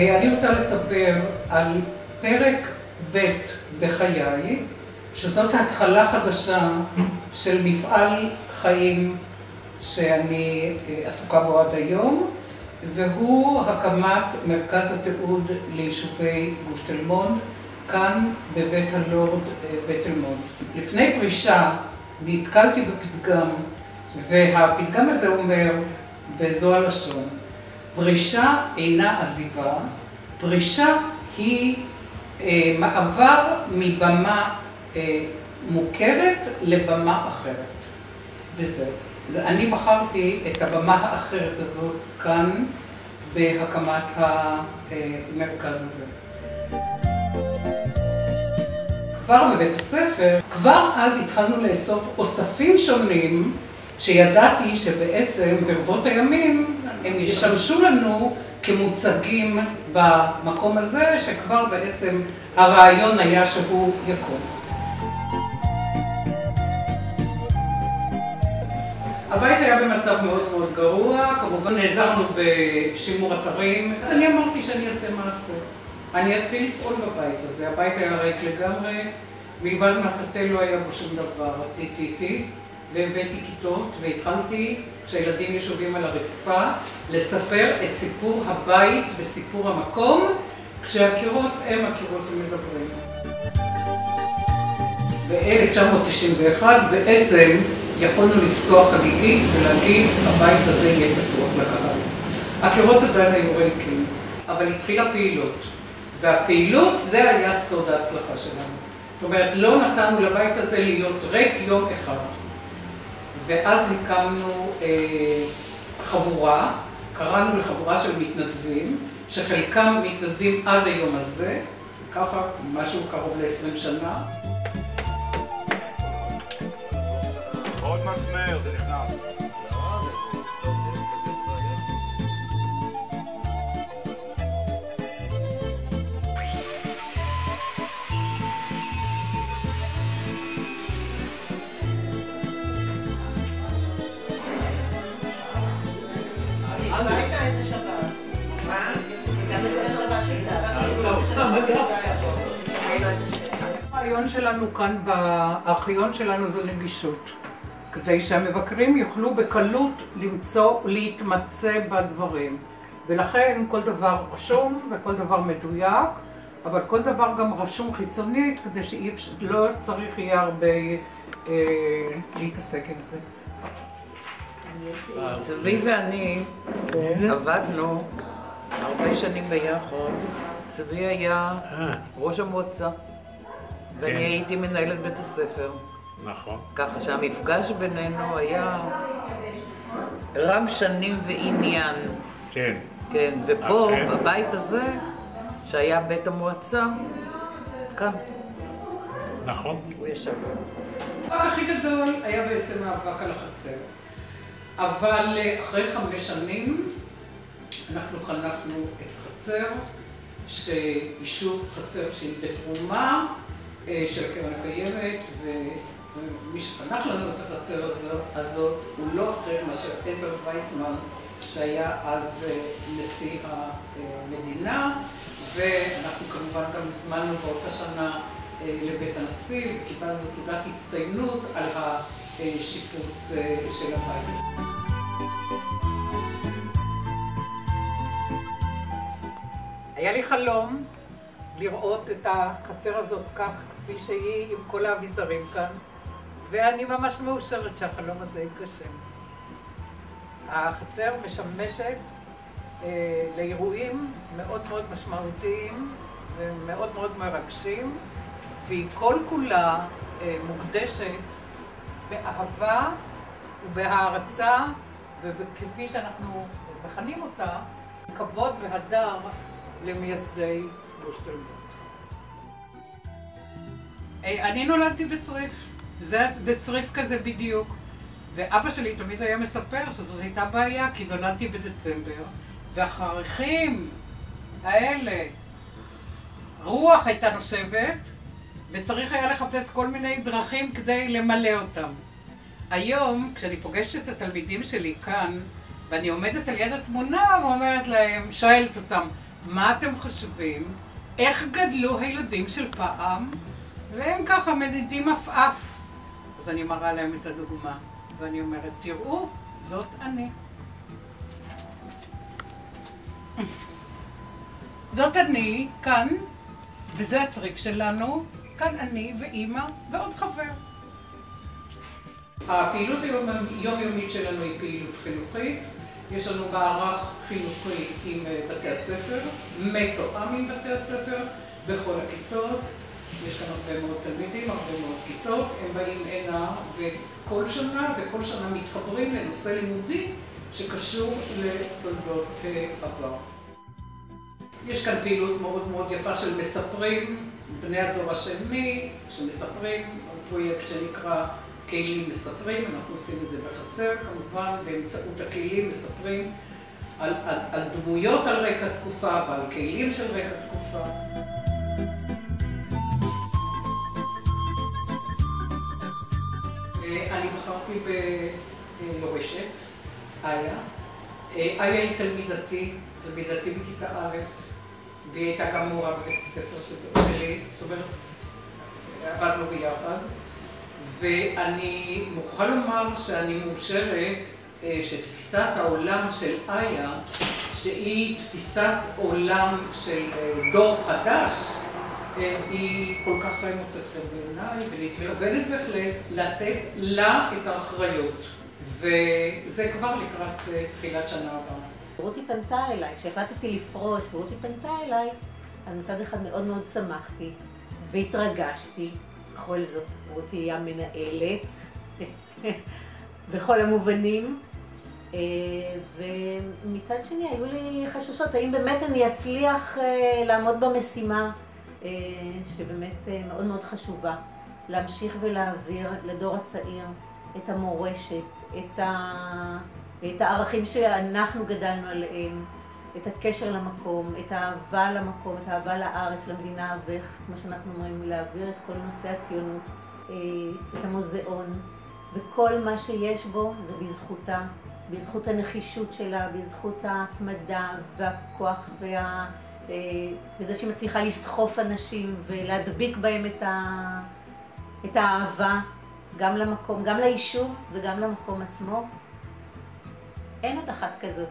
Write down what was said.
אני רוצה לספר על פרק ב' בחיי, שזאת התחלה חדשה של מפעל חיים שאני עסוקה בו עד היום, והוא הקמת מרכז התיעוד ליישובי גוש תל מונד, כאן בבית הלורד בית תל מונד. לפני פרישה נתקלתי בפתגם, והפתגם הזה אומר בזו הלשון: פרישה אינה עזיבה, פרישה היא מעבר מבמה מוכרת לבמה אחרת. וזהו. אני בחרתי את הבמה האחרת הזאת כאן בהקמת המרכז הזה. כבר בבית הספר, כבר אז התחלנו לאסוף אוספים שונים שידעתי שבעצם ברבות הימים הם ישמשו לנו כמוצגים במקום הזה, שכבר בעצם הרעיון היה שהוא יקום. הבית היה במצב מאוד מאוד גרוע, כמובן נעזרנו בשימור אתרים, אז אני אמרתי שאני אעשה מעשה. אני אתחיל לפעול בבית הזה, הבית היה ריק לגמרי, מלבד מטאטא לא היה בו שום דבר, אז טיטיתי והבאתי כיתות והתחלתי, כשהילדים ישובים על הרצפה, לספר את סיפור הבית וסיפור המקום, כשהקירות הם הקירות המדברים. ב-1991 בעצם יכולנו לפתוח חגיגית ולהגיד, הבית הזה יהיה פתוח לקהל. הקירות עדיין היו ריקים, אבל התחילה פעילות. והפעילות זה היה סוד ההצלחה שלנו. זאת אומרת, לא נתנו לבית הזה להיות ריק יום אחד. ואז הקמנו חבורה, קראנו לחבורה של מתנדבים, שחלקם מתנדבים עד היום הזה, ככה משהו קרוב ל-20 שנה. עוד מסמר, זה נכנס. הביתה איזה שבת? מה? גם איזה רבה הרעיון שלנו כאן בארכיון שלנו זו נגישות, כדי שהמבקרים יוכלו בקלות להתמצא בדברים. ולכן כל דבר רשום וכל דבר מדויק, אבל כל דבר גם רשום חיצונית, כדי שלא צריך יהיה הרבה להתעסק עם זה. צבי ואני עבדנו הרבה שנים ביחד. צבי היה ראש המועצה, ואני הייתי מנהלת בית הספר. נכון. ככה שהמפגש בינינו היה רב שנים ועניין. כן. כן, ופה, בבית הזה, שהיה בית המועצה, כאן. נכון. הוא ישב. המאבק הכי גדול היה בעצם מאבק על החצר. אבל אחרי 5 שנים אנחנו חנכנו את החצר, שיישוב חצר שהיא בתרומה של הקרן הקיימת, ומי שחנך לנו את החצר הזאת הוא לא אחר מאשר עזר ויצמן, שהיה אז נשיא המדינה, ואנחנו כמובן גם הזמנו באותה שנה לבית הנשיא וקיבלנו תעודת הצטיינות על השיפוץ של הבית. היה לי חלום לראות את החצר הזאת כך כפי שהיא עם כל האביזרים כאן, ואני ממש מאושרת שהחלום הזה יתגשם. החצר משמשת לאירועים מאוד מאוד משמעותיים ומאוד מאוד מרגשים, והיא כל כולה מוקדשת באהבה ובהערצה, וכפי שאנחנו מכנים אותה, כבוד והדר למייסדי גוש תל מונד. אני נולדתי בצריף, זה בצריף כזה בדיוק. ואבא שלי תמיד היה מספר שזאת הייתה בעיה, כי נולדתי בדצמבר, והחריכים האלה, רוח הייתה נושבת, וצריך היה לחפש כל מיני דרכים כדי למלא אותם. היום, כשאני פוגשת את התלמידים שלי כאן, ואני עומדת על יד התמונה ואומרת להם, שואלת אותם, מה אתם חושבים? איך גדלו הילדים של פעם? והם ככה מדידים עפעף. אז אני מראה להם את הדוגמה, ואני אומרת, תראו, זאת אני. זאת אני, כאן, וזה הצריף שלנו, כאן אני ואימא ועוד חבר. הפעילות היומיומית שלנו היא פעילות חינוכית. יש לנו מערך חינוכי עם בתי הספר, מתואם עם בתי הספר, בכל הכיתות. יש כאן הרבה מאוד תלמידים, הרבה מאוד כיתות. הם באים הנה וכל שנה מתחברים לנושא לימודי שקשור לתולדות עבר. יש כאן פעילות מאוד מאוד יפה של מספרים, בני הדור השני, שמספרים על פרויקט שנקרא כלים מספרים. אנחנו עושים את זה בחצר, כמובן, באמצעות הכלים מספרים על דמויות על רקע תקופה ועל כלים של רקע תקופה. אני בחרתי ביורשת, איה. איה היא תלמידתי בכיתה א', והיא הייתה גם מורה בבית הספר שלי, זאת אומרת, עבדנו ביחד. ואני מוכרחה לומר שאני מאושרת שתפיסת העולם של איה, שהיא תפיסת עולם של דור חדש, היא כל כך מוצאת חן בעיניי, ואני מתכוונת בהחלט לתת לה את האחריות. וזה כבר לקראת תחילת שנה הבאה. רותי פנתה אליי, כשהחלטתי לפרוש ורותי פנתה אליי, אז מצד אחד מאוד מאוד שמחתי והתרגשתי. בכל זאת, רותי היה מנהלת בכל המובנים, ומצד שני היו לי חששות, האם באמת אני אצליח לעמוד במשימה שבאמת מאוד מאוד חשובה, להמשיך ולהעביר לדור הצעיר את המורשת, את הערכים שאנחנו גדלנו עליהם, את הקשר למקום, את האהבה למקום, את האהבה לארץ, למדינה, וכמו שאנחנו אומרים, להעביר את כל נושא הציונות, את המוזיאון, וכל מה שיש בו זה בזכותה, בזכות הנחישות שלה, בזכות ההתמדה והכוח וזה שהיא מצליחה לסחוף אנשים ולהדביק בהם את האהבה, גם למקום, גם ליישוב וגם למקום עצמו. אין עוד אחת כזאת.